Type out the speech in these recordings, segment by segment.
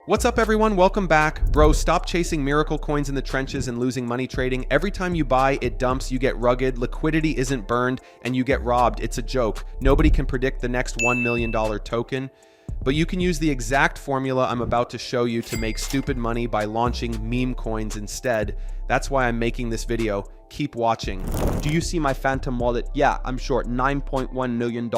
What's up everyone, welcome back. Bro, stop chasing miracle coins in the trenches and losing money trading. Every time you buy, it dumps, you get rugged, liquidity isn't burned, and you get robbed. It's a joke. Nobody can predict the next $1 million token. But you can use the exact formula I'm about to show you to make stupid money by launching meme coins instead. That's why I'm making this video. Keep watching. Do you see my phantom wallet? Yeah, I'm short $9.1 million.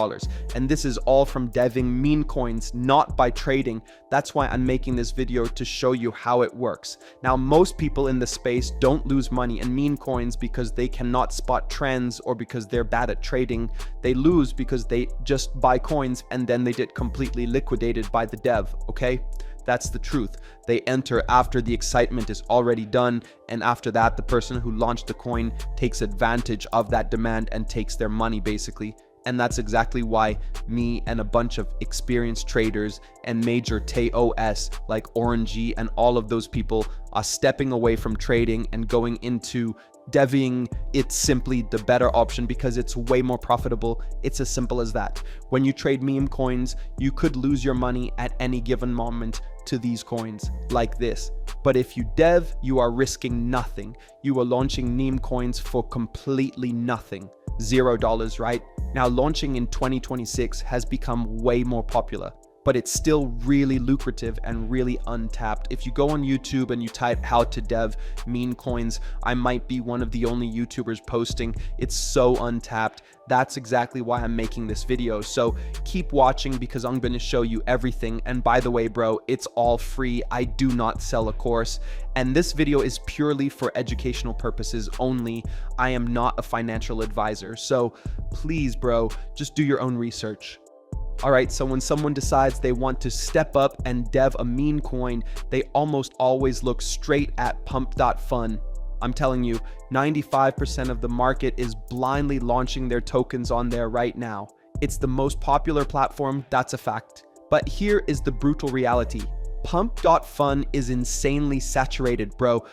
And this is all from deving meme coins, not by trading. That's why I'm making this video to show you how it works. Now, most people in the space don't lose money in meme coins because they cannot spot trends or because they're bad at trading. They lose because they just buy coins and then they get completely liquidated by the dev, okay? That's the truth. They enter after the excitement is already done, and after that, the person who launched the coin takes advantage of that demand and takes their money basically. And that's exactly why me and a bunch of experienced traders and major TOS like Orangey and all of those people are stepping away from trading and going into deving. It's simply the better option because it's way more profitable. It's as simple as that. When you trade meme coins, you could lose your money at any given moment to these coins like this. But if you dev, you are risking nothing. You are launching meme coins for completely nothing. $0, right? Now, launching in 2026 has become way more popular, but it's still really lucrative and really untapped. If you go on YouTube and you type how to dev meme coins, I might be one of the only YouTubers posting. It's so untapped. That's exactly why I'm making this video. So keep watching because I'm going to show you everything. And by the way, bro, it's all free. I do not sell a course. And this video is purely for educational purposes only. I am not a financial advisor. So please, bro, just do your own research. Alright, so when someone decides they want to step up and dev a meme coin, they almost always look straight at Pump.fun. I'm telling you, 95% of the market is blindly launching their tokens on there right now. It's the most popular platform, that's a fact. But here is the brutal reality. Pump.fun is insanely saturated, bro.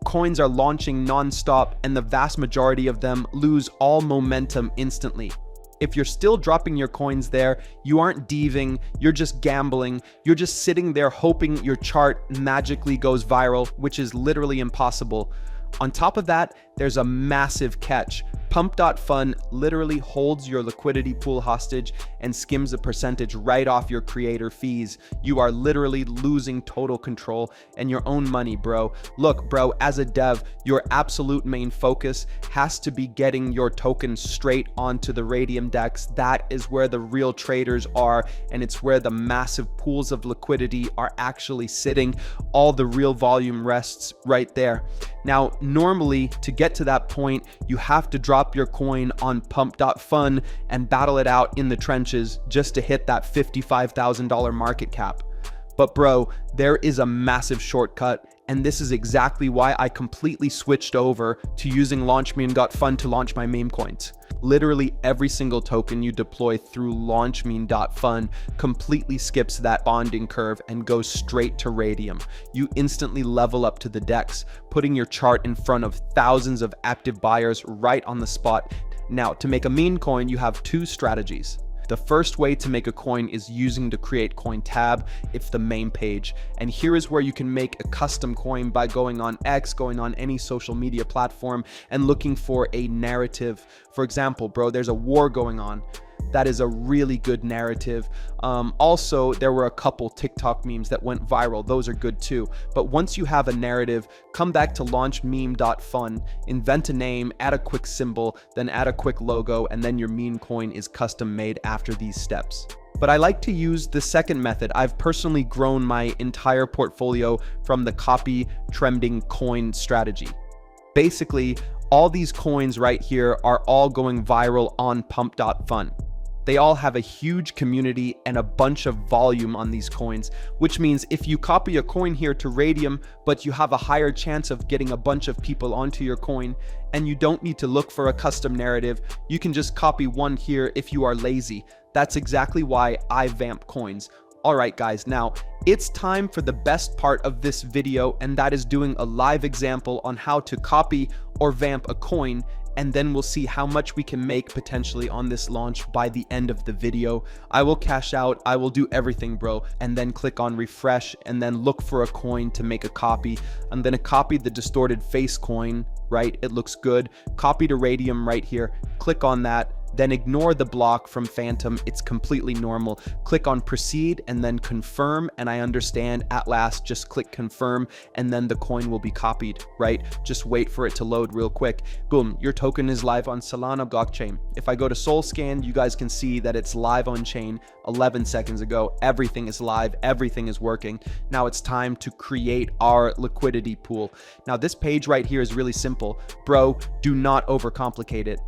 Coins are launching non-stop and the vast majority of them lose all momentum instantly. If you're still dropping your coins there, you aren't deving, you're just gambling, you're just sitting there hoping your chart magically goes viral, which is literally impossible. On top of that, there's a massive catch. Pump.fun literally holds your liquidity pool hostage and skims a percentage right off your creator fees. You are literally losing total control and your own money, bro. Look, bro, as a dev, your absolute main focus has to be getting your token straight onto the Raydium DEX. That is where the real traders are, and it's where the massive pools of liquidity are actually sitting. All the real volume rests right there. Now, normally, to get to that point, you have to drop your coin on Pump.fun and battle it out in the trenches just to hit that $55,000 market cap. But bro, there is a massive shortcut, and this is exactly why I completely switched over to using LaunchMeme.fun to launch my meme coins. Literally every single token you deploy through LaunchMeme.fun completely skips that bonding curve and goes straight to Raydium. You instantly level up to the DEX, putting your chart in front of thousands of active buyers right on the spot. Now, to make a meme coin, you have two strategies. The first way to make a coin is using the Create Coin tab. It's the main page. And here is where you can make a custom coin by going on X, going on any social media platform and looking for a narrative. For example, bro, there's a war going on. That is a really good narrative. Also, there were a couple TikTok memes that went viral. Those are good too. But once you have a narrative, come back to launchmeme.fun, invent a name, add a quick symbol, then add a quick logo, and then your meme coin is custom made after these steps. But I like to use the second method. I've personally grown my entire portfolio from the copy trending coin strategy. Basically, all these coins right here are all going viral on Pump.fun. They all have a huge community and a bunch of volume on these coins, which means if you copy a coin here to Raydium, but you have a higher chance of getting a bunch of people onto your coin, and you don't need to look for a custom narrative, you can just copy one here if you are lazy. That's exactly why I vamp coins. Alright guys, now it's time for the best part of this video, and that is doing a live example on how to copy or vamp a coin and then we'll see how much we can make potentially on this launch by the end of the video. I will cash out, I will do everything, bro, and then click on refresh and then look for a coin to make a copy. I'm gonna copy the distorted face coin, right? It looks good. Copy to Raydium right here, click on that. Then ignore the block from Phantom, it's completely normal. Click on proceed and then confirm, and I understand at last, just click confirm and then the coin will be copied, right? Just wait for it to load real quick. Boom, your token is live on Solana blockchain. If I go to SolScan, you guys can see that it's live on chain 11 seconds ago. Everything is live, everything is working. Now it's time to create our liquidity pool. Now this page right here is really simple. Bro, do not overcomplicate it.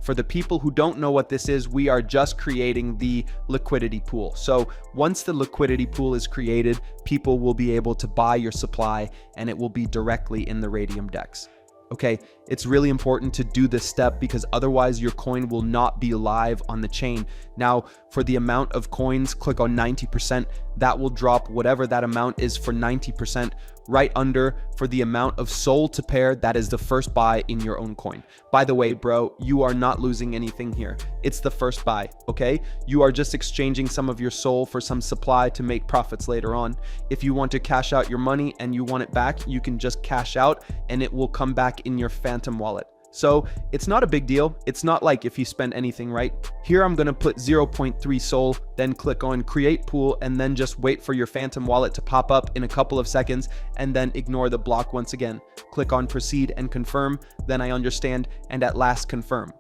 For the people who don't know what this is, we are just creating the liquidity pool. So once the liquidity pool is created, people will be able to buy your supply and it will be directly in the Raydium DEX. Okay, it's really important to do this step because otherwise your coin will not be live on the chain. Now, for the amount of coins, click on 90%. That will drop whatever that amount is for 90%. Right under for the amount of SOL to pair, that is the first buy in your own coin. By the way, bro, you are not losing anything here. It's the first buy, okay? You are just exchanging some of your SOL for some supply to make profits later on. If you want to cash out your money and you want it back, you can just cash out and it will come back in your Phantom wallet. So it's not a big deal. It's not like if you spend anything, right? Here I'm gonna put 0.3 SOL, then click on create pool and then just wait for your Phantom wallet to pop up in a couple of seconds and then ignore the block once again. Click on proceed and confirm, then I understand, and at last confirm.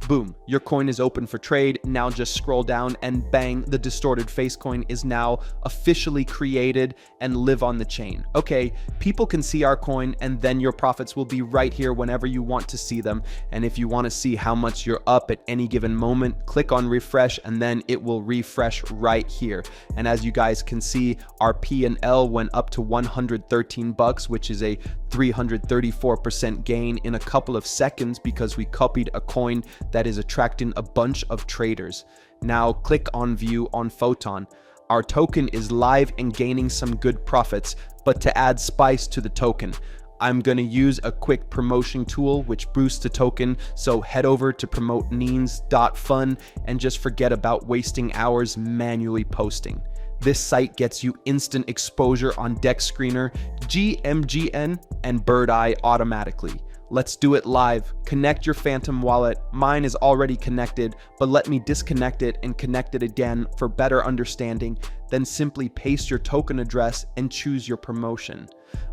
Boom, your coin is open for trade. Now just scroll down and bang, the distorted face coin is now officially created and live on the chain. Okay, people can see our coin and then your profits will be right here whenever you want to see them. And if you want to see how much you're up at any given moment, click on refresh and then it will refresh right here. And as you guys can see, our P&L went up to 113 bucks, which is a 334% gain in a couple of seconds because we copied a coin that is attracting a bunch of traders. Now click on view on Photon. Our token is live and gaining some good profits, but to add spice to the token, I'm going to use a quick promotion tool which boosts the token. So head over to promoteneens.fun and just forget about wasting hours manually posting. This site gets you instant exposure on dexscreener, GMGN, and Bird Eye automatically. Let's do it live. Connect your Phantom wallet. Mine is already connected, but let me disconnect it and connect it again for better understanding. Then simply paste your token address and choose your promotion.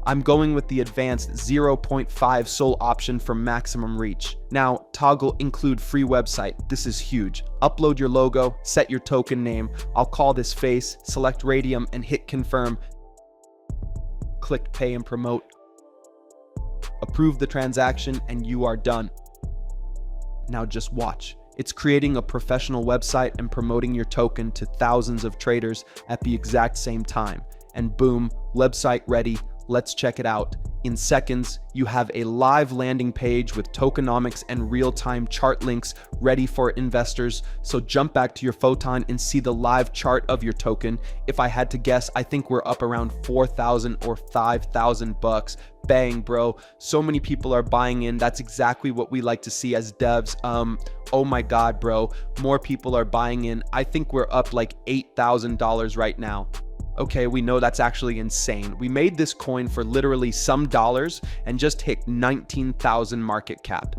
I'm going with the advanced 0.5 SOL option for maximum reach. Now, toggle include free website. This is huge. Upload your logo, set your token name. I'll call this face, select Raydium and hit confirm. Click pay and promote. Approve the transaction and you are done. Now just watch. It's creating a professional website and promoting your token to thousands of traders at the exact same time. And boom, website ready. Let's check it out. In seconds, you have a live landing page with tokenomics and real-time chart links ready for investors. So jump back to your Photon and see the live chart of your token. If I had to guess, I think we're up around 4,000 or 5,000 bucks. Bang, bro. So many people are buying in. That's exactly what we like to see as devs. Oh my God, bro. More people are buying in. I think we're up like $8,000 right now. Okay, we know that's actually insane. We made this coin for literally some dollars and just hit 19,000 market cap.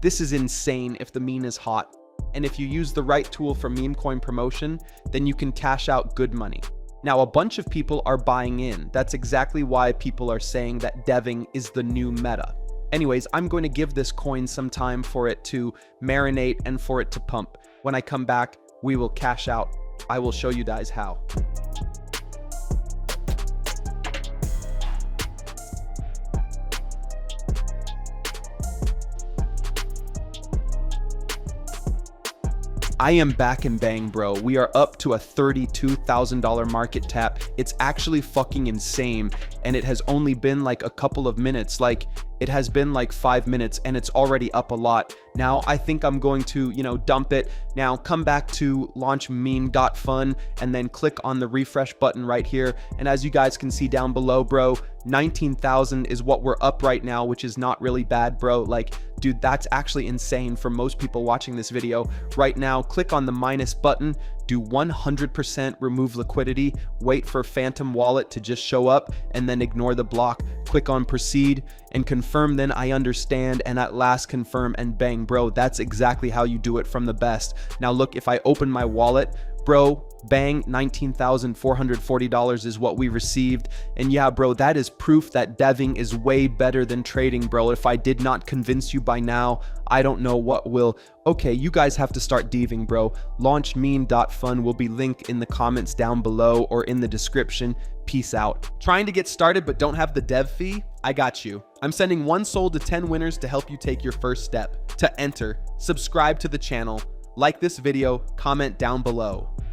This is insane if the meme is hot. And if you use the right tool for Memecoin promotion, then you can cash out good money. Now, a bunch of people are buying in. That's exactly why people are saying that deving is the new meta. Anyways, I'm going to give this coin some time for it to marinate and for it to pump. When I come back, we will cash out. I will show you guys how. I am back and bang, bro. We are up to a $32,000 market cap. It's actually fucking insane. And it has only been like a couple of minutes. Like, It has been like 5 minutes and it's already up a lot. Now I think I'm going to, dump it. Now come back to launch Meme.fun and then click on the refresh button right here. And as you guys can see down below, bro, 19,000 is what we're up right now, which is not really bad, bro. Like, dude, that's actually insane for most people watching this video right now. Click on the minus button, do 100% remove liquidity, wait for Phantom Wallet to just show up, and then ignore the block. Click on proceed and confirm, then I understand, and at last confirm, and bang, bro, that's exactly how you do it from the best. Now look, if I open my wallet, bro, bang, $19,440 is what we received. And yeah, bro, that is proof that deving is way better than trading, bro. If I did not convince you by now, I don't know what will. Okay, you guys have to start deving, bro. Launch Meme.fun will be linked in the comments down below or in the description. Peace out. Trying to get started but don't have the dev fee? I got you. I'm sending 1 SOL to 10 winners to help you take your first step. To enter, subscribe to the channel, like this video, comment down below.